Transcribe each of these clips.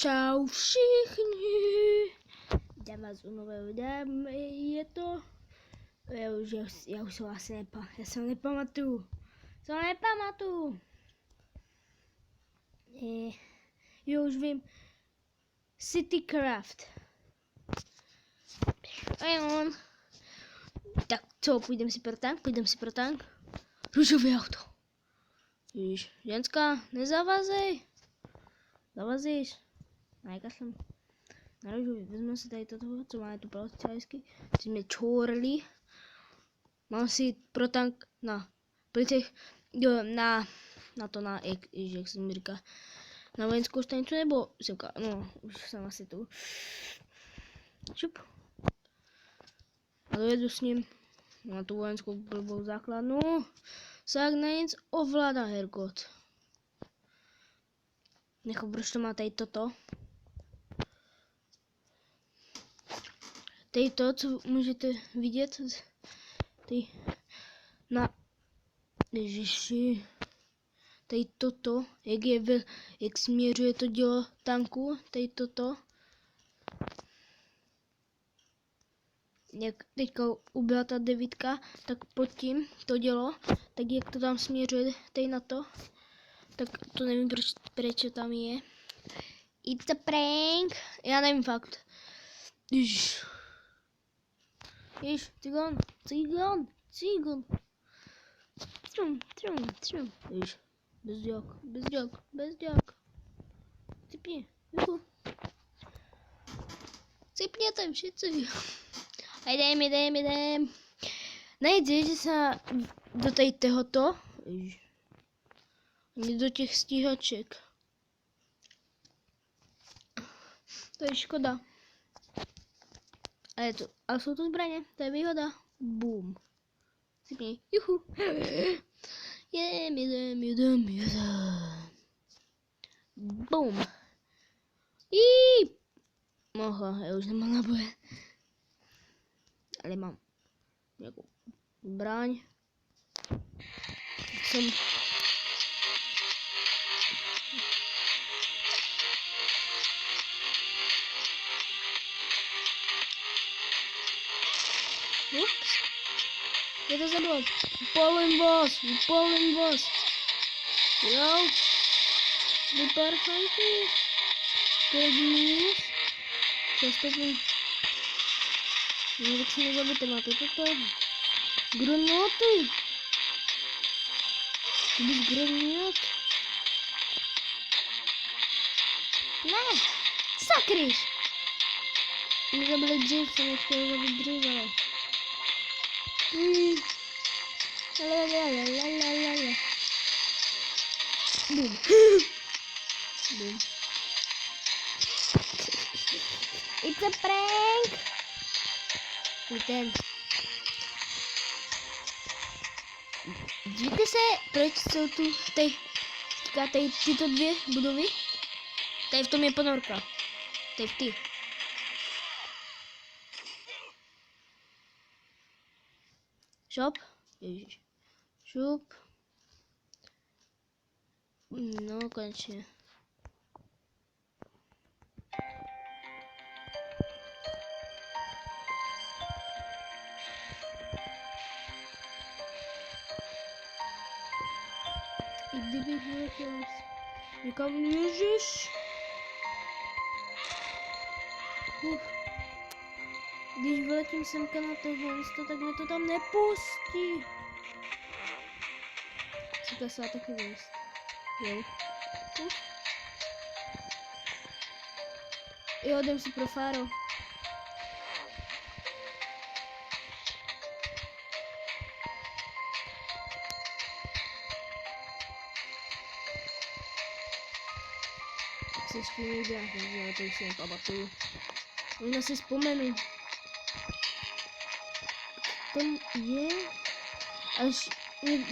Čau všichni. Vítám vás u nového videa. Je to... Já už se vlastně nepamatuju. Jo, už vím. Citycraft. A jo. Tak co, půjdem si pro tank. Růžový auto. Víš, ženská, nezavazej. Zavazíš. Najkašlem. Na růžový, vezmeme si tady toho, co máme tu palestinský. Jsme čorli. Mám si jít pro tank na policích, jak se mi říká, na vojenskou stanici nebo simka, no, už jsem asi tu. Šup. A dojedu s ním na tu vojenskou blbou základnu. Sák na nic ovládá hergot. Nechom, proč to má tady toto. Tady to, co můžete vidět, tady na Ježiši, tady toto, jak směřuje to dělo tanku, tady toto. Jak teďka ubyla ta 9, tak pod tím to dělo, tak jak to tam směřuje tady na to, tak to nevím, proč tam je. It's a prank, já nevím fakt. Ježiš, cigon. Trum. Ježiš, bezďák. Cipni, juhu. Cipněte všichni. Jdem. Nejde, že se do tady tohoto, do těch stíhaček. To je škoda. Ale jsou to zbraně, to je výhoda. Boom. Cipni, juhu. Jedem. Boom. Aha, já už nemám naboje. Ale mám nějakou zbraň. Ups. Je to zabilo. Upalím vás. Jo. Vyparchanky. 5 minut. Častopím. No, tak si nezabijte, máte toto. Granáty. Když granát. Ne. Sakryš. Mě zabili dřív, jsem nechtěl zabít dřív, ale. Boom. It's a prank. Ten. Víte se, proč jsou tu tady tyto 2 budovy? Tady v tom je ponorka. Tady v ty. Šup. Ježiš. Šup. No, konečně. I kdybych vyletěl někam, ježiš. Když vyletím semka na tohle místo, tak mi to tam nepustí. Říká se taky vyjist. Jo. Jo, jdem si pro fáro. Se s tím nejde, ale to už si nepamatuju. Možná si vzpomenu. Tam je... Až...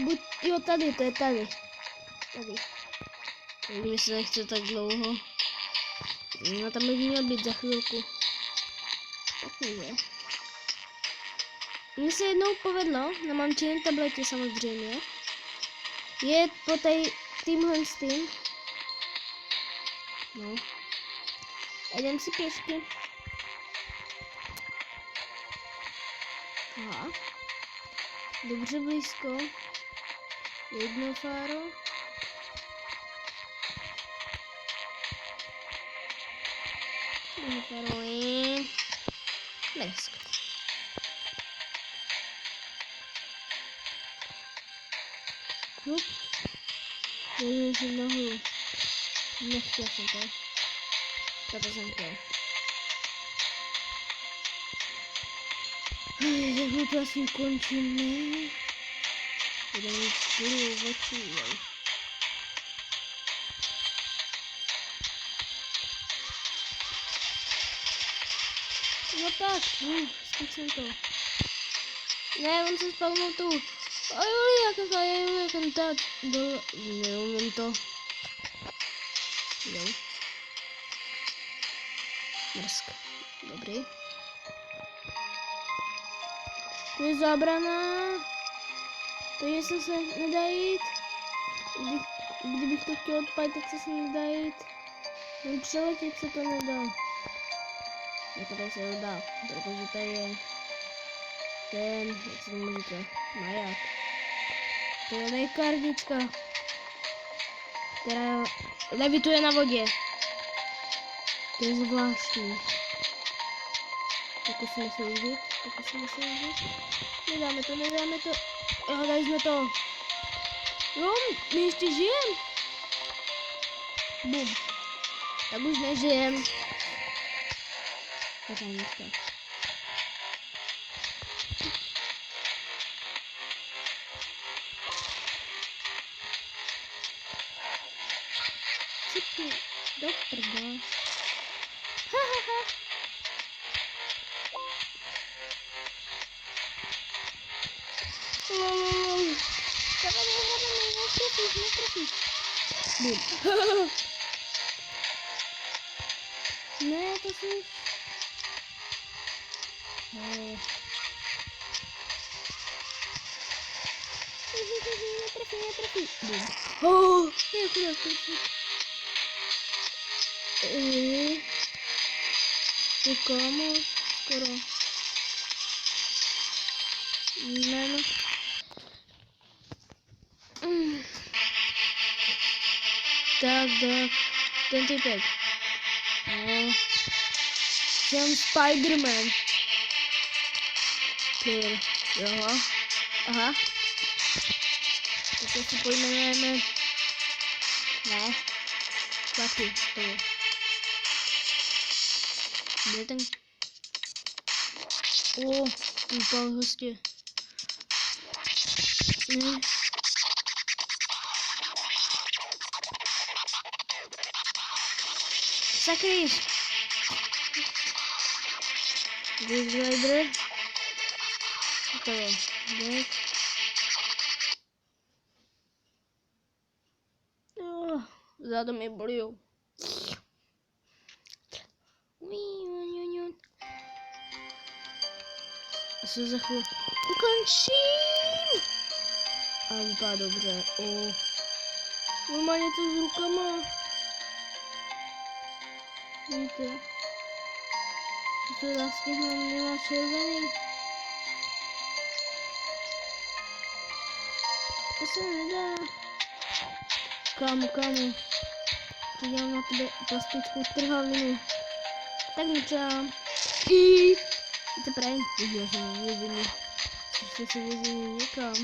Buď... Jo, tady, to je tady. Tady. Mně se nechce tak dlouho. No tam by měl být za chvilku. Takový. Mně se jednou povedlo, na mamčiném tabletě samozřejmě, je po tady tímhle s tím. No. jdem si pěšky. Aha. Dobře blízko. Jedno fáro. Jedno fáro je... Dneska. Hlup. Jdu si nahoru. Nechtěl jsem to. Tato jsem chtěl. Tak to asi končíme. Budeme mít půl očí. No tak, stihl jsem to. Ne, on se spavnul tu. A jo, jak tak byl, neumím to. Jo. Mrsk. Dobrý. To je zábrana. Takže se nedá jít. Kdybych to chtěl odpálit, tak se nedá jít. Jen přeletět se to nedá. Jako tady se nedá, protože tady je ten, jak se to můžete, maják. To je lékárnička, která levituje na vodě. To je zvláštní. Pokusíme se užít. Nedáme to. Jo, dali jsme to. Jo, my ještě žijem. Bum. Tak už nežijem. Lékárnička. Cipni do prdele. Ne, to si... Netrefí. Jak to trefí. Komu? Skoro. Ne. Tak, ten typek. Jsem Spiderman. Clear. Jo. Aha. Tak si pojmenujeme. Ne. Taky, to je. Kde ten? Upal hostě. Ne. Sakryš. Rider. To je. Kde? Záda mi bolí. Se za chvíli ukončím. A vypadá dobře. Normálně to s rukama. Víte. To vlastně nemá červený. To se nedá. Kámo. To dělám na tebe plastickou trhavinu. Tak nepřám. To právě viděl jsem vězení. Ještě se vězení někam.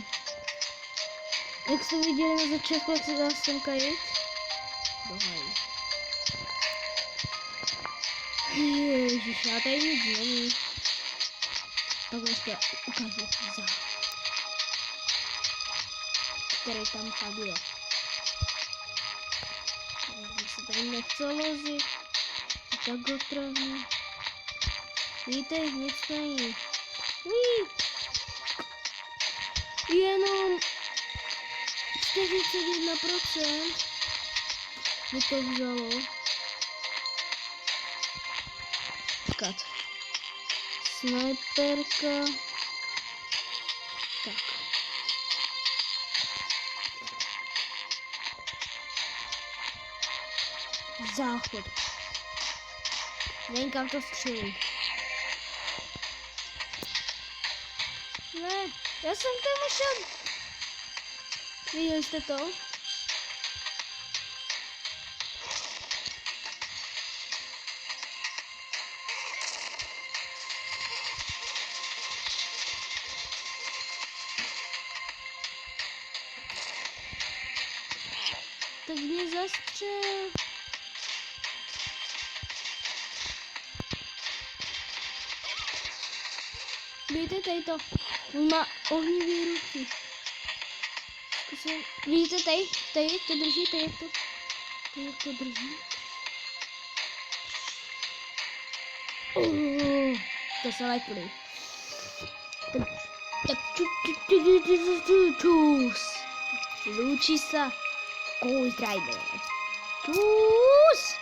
Jak jste viděli na začátku, jak se dá semka jít? Dohaj. Ježiš, já tady nic není. Takhle ještě ukážu zád. Který tam tak je. Já se tady nechce lozit. Tak otravně. Víte, nic není. Jenom 41% mi to vzalo. Kat. Snajperka. Tak. Záchod. Nevím, kam to střílí. Ne, já jsem tam šel. Viděli jste to? Tak mě zastřel. Vidíte tady to? On má ohnivý ruky. Zkusím. Vidíte tady jak to drží, tady jak to drží. To se lekli. Tak čus. Lúči sa Ghost Rider. Čus.